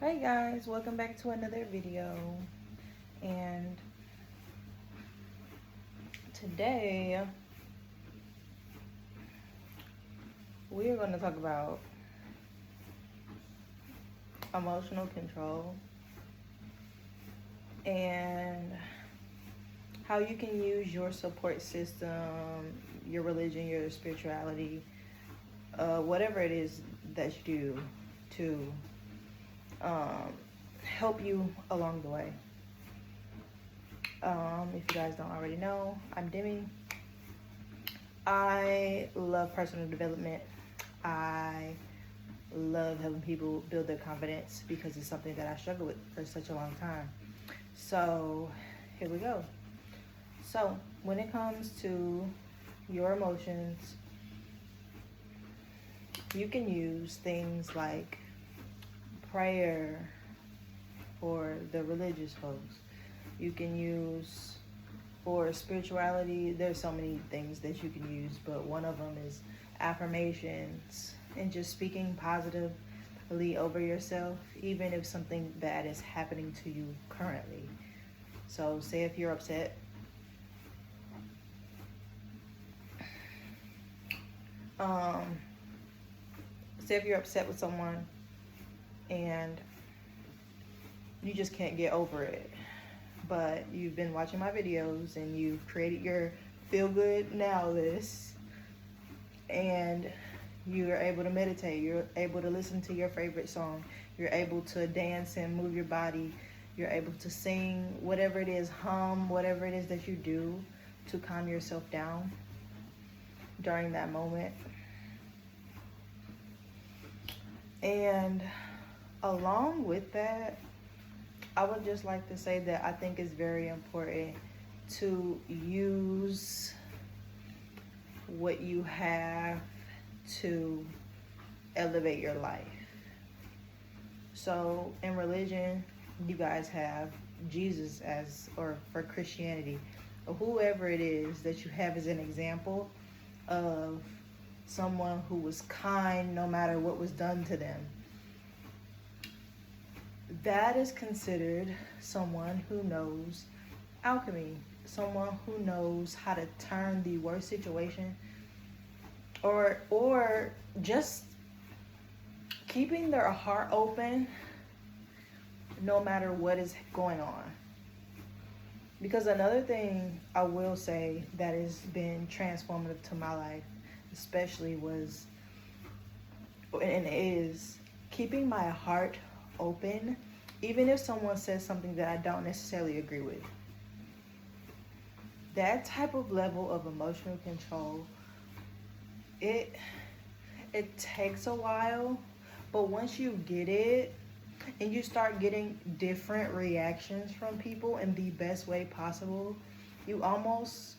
Hey guys, welcome back to another video. And today we are going to talk about emotional control and how you can use your support system, your religion, your spirituality, whatever it is that you do to help you along the way. If you guys don't already know, I'm Demi. I love personal development. I love helping people build their confidence because it's something that I struggled with for such a long time. So here we go. So when it comes to your emotions, you can use things like prayer for the religious folks. You can use for spirituality, there's so many things that you can use, but one of them is affirmations and just speaking positively over yourself, even if something bad is happening to you currently. So say if you're upset, with someone and you just can't get over it, but you've been watching my videos and you've created your feel good now list, and you're able to meditate, you're able to listen to your favorite song, you're able to dance and move your body, you're able to sing, whatever it is, hum, whatever it is that you do to calm yourself down during that moment. And along with that, I would just like to say that I think it's very important to use what you have to elevate your life. So in religion, you guys have Jesus or for Christianity, or whoever it is that you have as an example of someone who was kind no matter what was done to them. That is considered someone who knows alchemy, someone who knows how to turn the worst situation or just keeping their heart open no matter what is going on. Because another thing I will say that has been transformative to my life especially is keeping my heart open, even if someone says something that I don't necessarily agree with. That type of level of emotional control, it takes a while, but once you get it and you start getting different reactions from people in the best way possible, you almost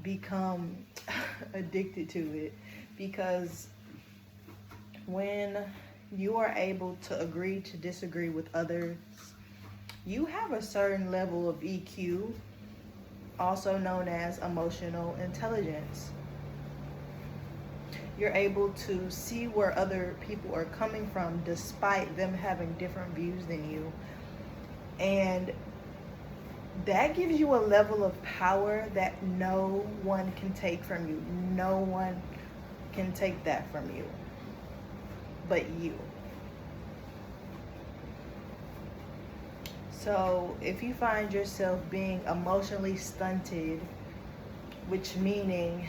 become addicted to it, because when you are able to agree to disagree with others, you have a certain level of EQ, also known as emotional intelligence. You're able to see where other people are coming from despite them having different views than you. And that gives you a level of power that no one can take from you. No one can take that from you but you. So if you find yourself being emotionally stunted, which meaning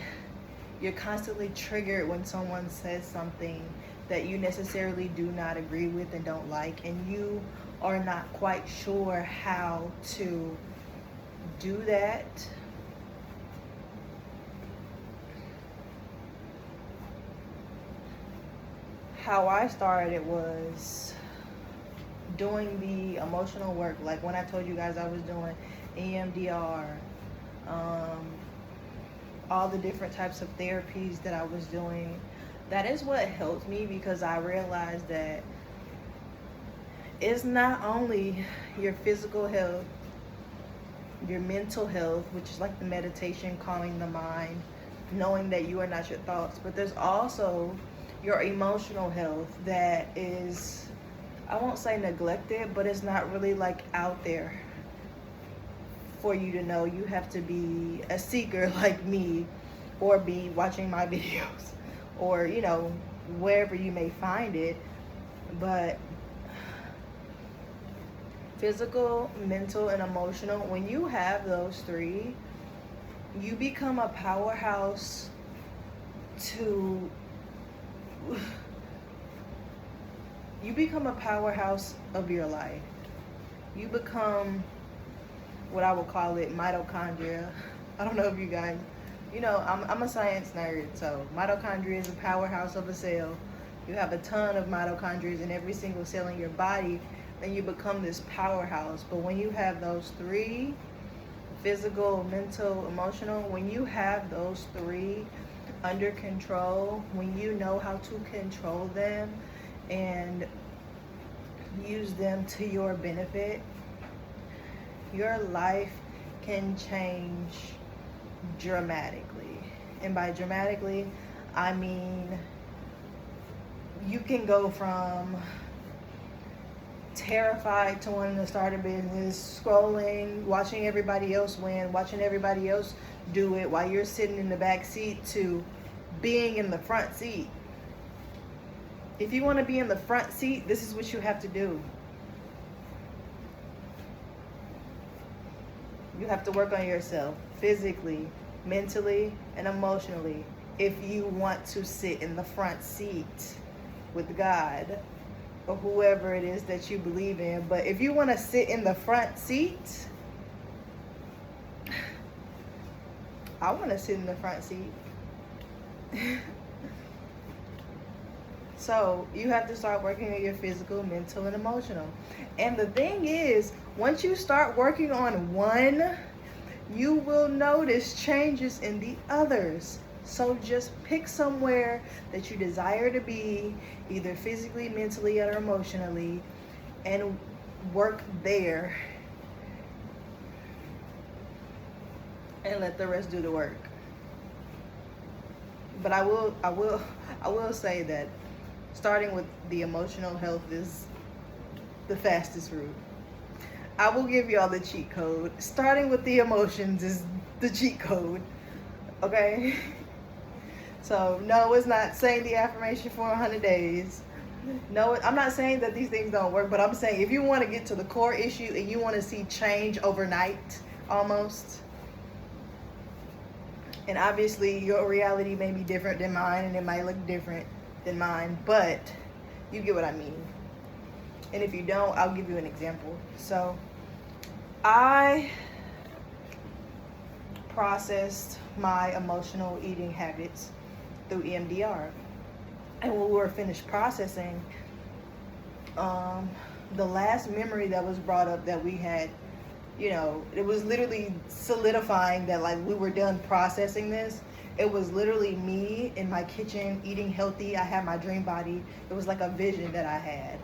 you're constantly triggered when someone says something that you necessarily do not agree with and don't like, and you are not quite sure how to do that, how I started was doing the emotional work. Like when I told you guys I was doing EMDR, all the different types of therapies that I was doing. That is what helped me, because I realized that it's not only your physical health, your mental health, which is like the meditation, calming the mind, knowing that you are not your thoughts, but there's also your emotional health that is I won't say neglected, but it's not really like out there for you to know. You have to be a seeker like me, or be watching my videos, or wherever you may find it. But physical, mental, and emotional, when you have those three, you become a powerhouse to you become a powerhouse of your life. You become what I would call it mitochondria. I don't know if you guys, I'm a science nerd, so mitochondria is a powerhouse of a cell. You have a ton of mitochondria in every single cell in your body, and you become this powerhouse. But when you have those three, physical, mental, emotional, when you have those three under control, when you know how to control them and use them to your benefit, your life can change dramatically. And by dramatically, I mean you can go from terrified to wanting to start a business, scrolling, watching everybody else win, watching everybody else do it while you're sitting in the back seat, to being in the front seat. If you want to be in the front seat, this is what you have to do. You have to work on yourself physically, mentally, and emotionally if you want to sit in the front seat with God or whoever it is that you believe in. But if you want to sit in the front seat, I want to sit in the front seat. So you have to start working on your physical, mental, and emotional. And the thing is, once you start working on one, you will notice changes in the others. So just pick somewhere that you desire to be, either physically, mentally, or emotionally, and work there. And let the rest do the work. But I will say that starting with the emotional health is the fastest route. I will give y'all the cheat code. Starting with the emotions is the cheat code. Okay? So, no, it's not saying the affirmation for 100 days. No, I'm not saying that these things don't work, but I'm saying if you want to get to the core issue and you want to see change overnight, almost, and obviously your reality may be different than mine and it might look different than mine, but you get what I mean. And if you don't, I'll give you an example. So I processed my emotional eating habits through EMDR. And when we were finished processing, the last memory that was brought up that we had, it was literally solidifying that like we were done processing this. It was literally me in my kitchen eating healthy. I had my dream body. It was like a vision that I had.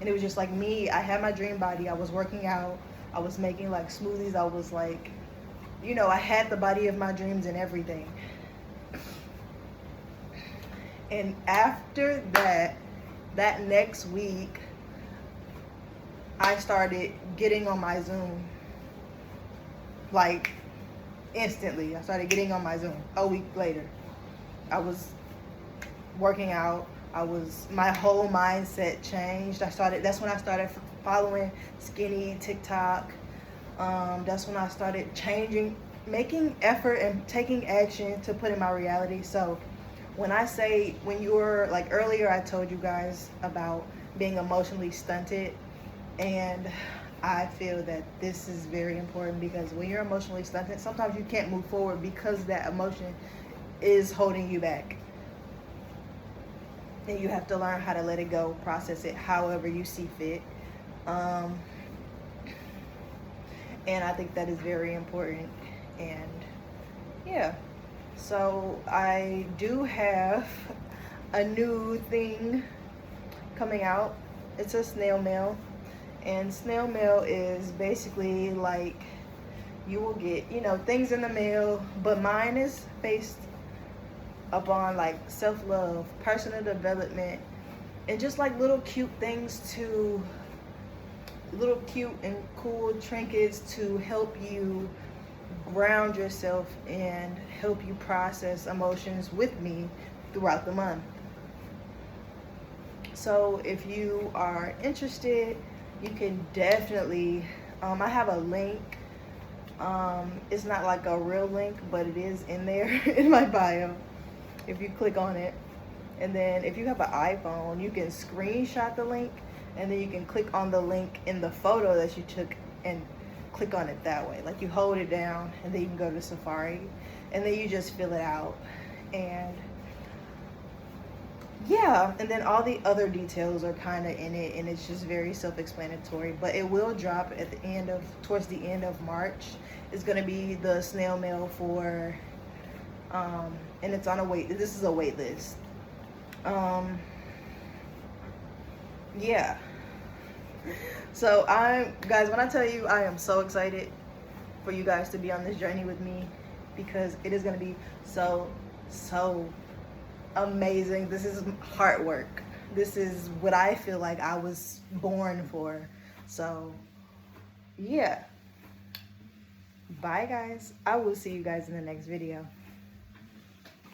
And it was just like me. I had my dream body. I was working out. I was making like smoothies. I was like, I had the body of my dreams and everything. And after that next week, I started getting on my Zoom. Like, instantly. I started getting on my Zoom a week later. I was working out. My whole mindset changed. That's when I started following Skinny TikTok. That's when I started changing, making effort and taking action to put in my reality. So when you were like earlier, I told you guys about being emotionally stunted, and I feel that this is very important because when you're emotionally stunted, sometimes you can't move forward because that emotion is holding you back. And you have to learn how to let it go, process it however you see fit. And I think that is very important. And yeah, so I do have a new thing coming out. It's a snail mail. And snail mail is basically like you will get, things in the mail, but mine is based upon like self-love, personal development, and just like little cute things to, little cute and cool trinkets to help you ground yourself and help you process emotions with me throughout the month. So if you are interested, you can definitely, I have a link. It's not like a real link, but it is in there in my bio if you click on it. And then if you have an iPhone, you can screenshot the link, and then you can click on the link in the photo that you took and click on it that way. Like you hold it down and then you can go to Safari and then you just fill it out. And yeah, and then all the other details are kind of in it, and it's just very self-explanatory. But it will drop at the end of, towards the end of March. It's gonna be the snail mail for, and it's on a wait. This is a wait list. Yeah. So guys, when I tell you, I am so excited for you guys to be on this journey with me, because it is gonna be so amazing. This is hard work. This is what I feel like I was born for. So yeah. Bye guys. I will see you guys in the next video.